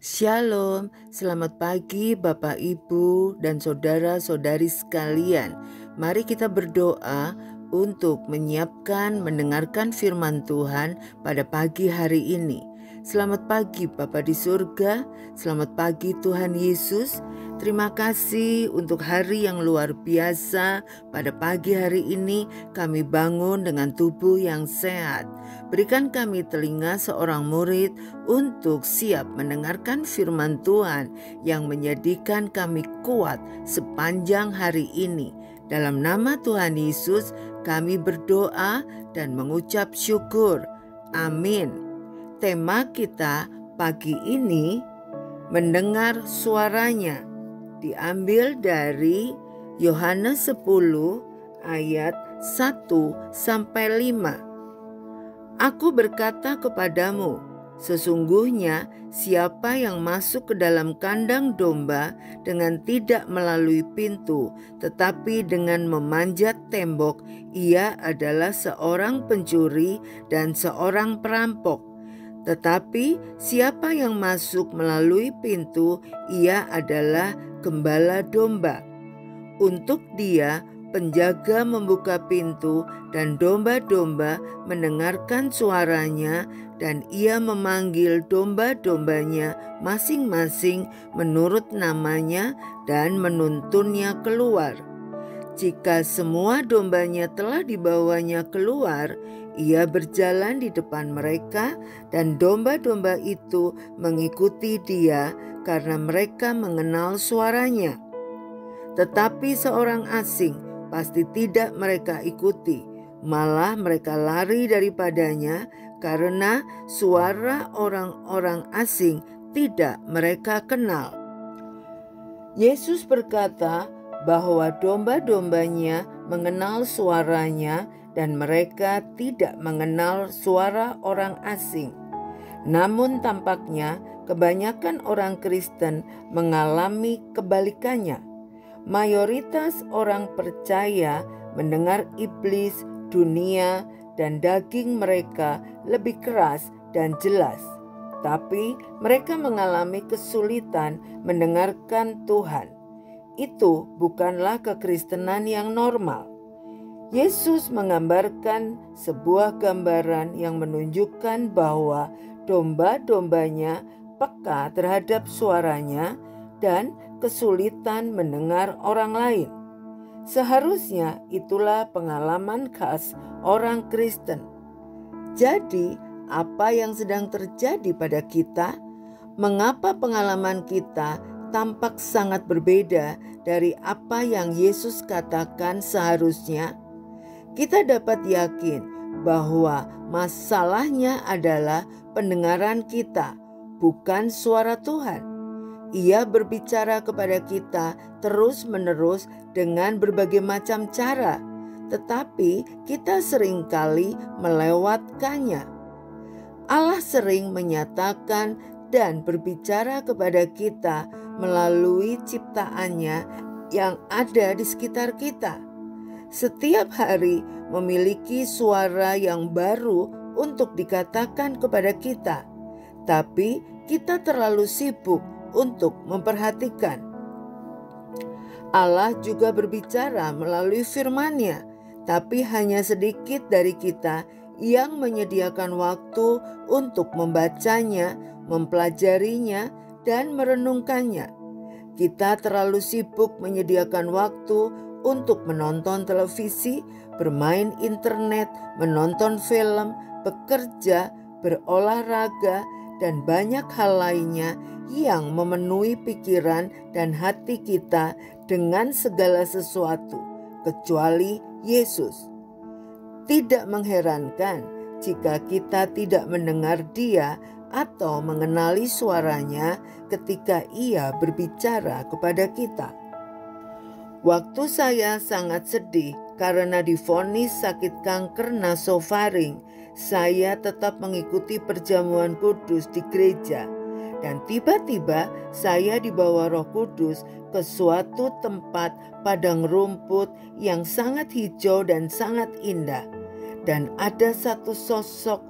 Shalom, selamat pagi Bapak Ibu dan saudara-saudari sekalian. Mari kita berdoa untuk mendengarkan firman Tuhan pada pagi hari ini. Selamat pagi Bapa di surga, selamat pagi Tuhan Yesus. Terima kasih untuk hari yang luar biasa. Pada pagi hari ini kami bangun dengan tubuh yang sehat. Berikan kami telinga seorang murid untuk siap mendengarkan firman Tuhan yang menjadikan kami kuat sepanjang hari ini. Dalam nama Tuhan Yesus kami berdoa dan mengucap syukur. Amin. Tema kita pagi ini mendengar suaranya, diambil dari Yohanes 10 ayat 1-5. Aku berkata kepadamu, sesungguhnya siapa yang masuk ke dalam kandang domba dengan tidak melalui pintu, tetapi dengan memanjat tembok, ia adalah seorang pencuri dan seorang perampok. Tetapi siapa yang masuk melalui pintu, ia adalah gembala domba. Untuk dia, penjaga membuka pintu dan domba-domba mendengarkan suaranya, dan ia memanggil domba-dombanya masing-masing menurut namanya dan menuntunnya keluar. Jika semua dombanya telah dibawanya keluar, ia berjalan di depan mereka dan domba-domba itu mengikuti dia karena mereka mengenal suaranya. Tetapi seorang asing pasti tidak mereka ikuti, malah mereka lari daripadanya karena suara orang-orang asing tidak mereka kenal. Yesus berkata bahwa domba-dombanya mengenal suaranya dan mereka tidak mengenal suara orang asing. Namun tampaknya kebanyakan orang Kristen mengalami kebalikannya. Mayoritas orang percaya mendengar iblis, dunia, dan daging mereka lebih keras dan jelas. Tapi mereka mengalami kesulitan mendengarkan Tuhan. Itu bukanlah kekristenan yang normal. Yesus menggambarkan sebuah gambaran yang menunjukkan bahwa domba-dombanya peka terhadap suaranya dan kesulitan mendengar orang lain. Seharusnya itulah pengalaman khas orang Kristen. Jadi, apa yang sedang terjadi pada kita? Mengapa pengalaman kita tampak sangat berbeda dari apa yang Yesus katakan seharusnya? Kita dapat yakin bahwa masalahnya adalah pendengaran kita, bukan suara Tuhan. Ia berbicara kepada kita terus-menerus dengan berbagai macam cara, tetapi kita seringkali melewatkannya. Allah sering menyatakan dan berbicara kepada kita melalui ciptaannya yang ada di sekitar kita. Setiap hari memiliki suara yang baru untuk dikatakan kepada kita, tapi kita terlalu sibuk untuk memperhatikan. Allah juga berbicara melalui firman-Nya, tapi hanya sedikit dari kita yang menyediakan waktu untuk membacanya, mempelajarinya, dan merenungkannya. Kita terlalu sibuk menyediakan waktu untuk menonton televisi, bermain internet, menonton film, bekerja, berolahraga, dan banyak hal lainnya yang memenuhi pikiran dan hati kita dengan segala sesuatu, kecuali Yesus. Tidak mengherankan jika kita tidak mendengar Dia atau mengenali suaranya ketika Ia berbicara kepada kita. Waktu saya sangat sedih karena divonis sakit kanker nasofaring, saya tetap mengikuti perjamuan kudus di gereja. Dan tiba-tiba saya dibawa Roh Kudus ke suatu tempat padang rumput yang sangat hijau dan sangat indah. Dan ada satu sosok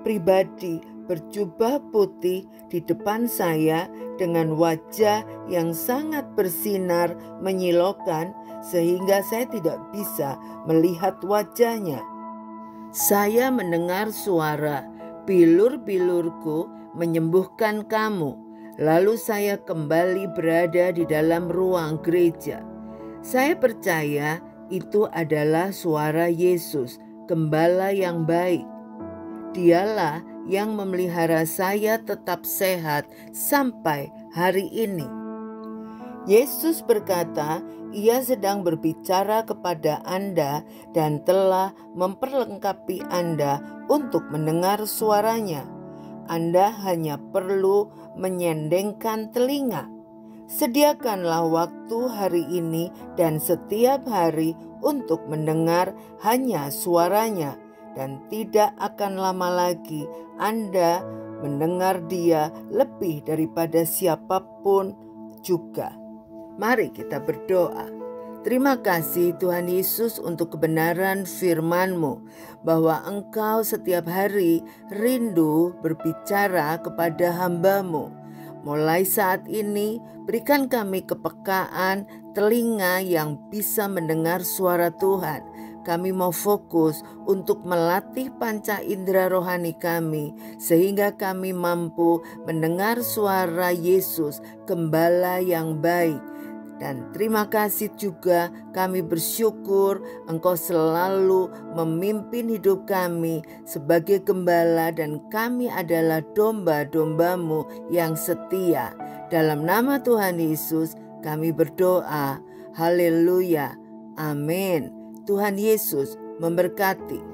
pribadi berjubah putih di depan saya dengan wajah yang sangat bersinar menyilaukan sehingga saya tidak bisa melihat wajahnya. Saya mendengar suara, "Bilur-bilurku menyembuhkan kamu." Lalu saya kembali berada di dalam ruang gereja. Saya percaya itu adalah suara Yesus, Gembala yang baik. Dialah yang memelihara saya tetap sehat sampai hari ini. Yesus berkata, Ia sedang berbicara kepada Anda dan telah memperlengkapi Anda untuk mendengar suaranya. Anda hanya perlu menyendengkan telinga. Sediakanlah waktu hari ini dan setiap hari untuk mendengar hanya suaranya, dan tidak akan lama lagi Anda mendengar Dia lebih daripada siapapun juga. Mari kita berdoa. Terima kasih Tuhan Yesus untuk kebenaran firman-Mu, bahwa Engkau setiap hari rindu berbicara kepada hamba-Mu. Mulai saat ini berikan kami kepekaan telinga yang bisa mendengar suara Tuhan. Kami mau fokus untuk melatih panca indera rohani kami sehingga kami mampu mendengar suara Yesus, Gembala yang baik. Dan terima kasih juga kami bersyukur Engkau selalu memimpin hidup kami sebagai gembala dan kami adalah domba-domba-Mu yang setia. Dalam nama Tuhan Yesus kami berdoa. Haleluya. Amin. Tuhan Yesus memberkati.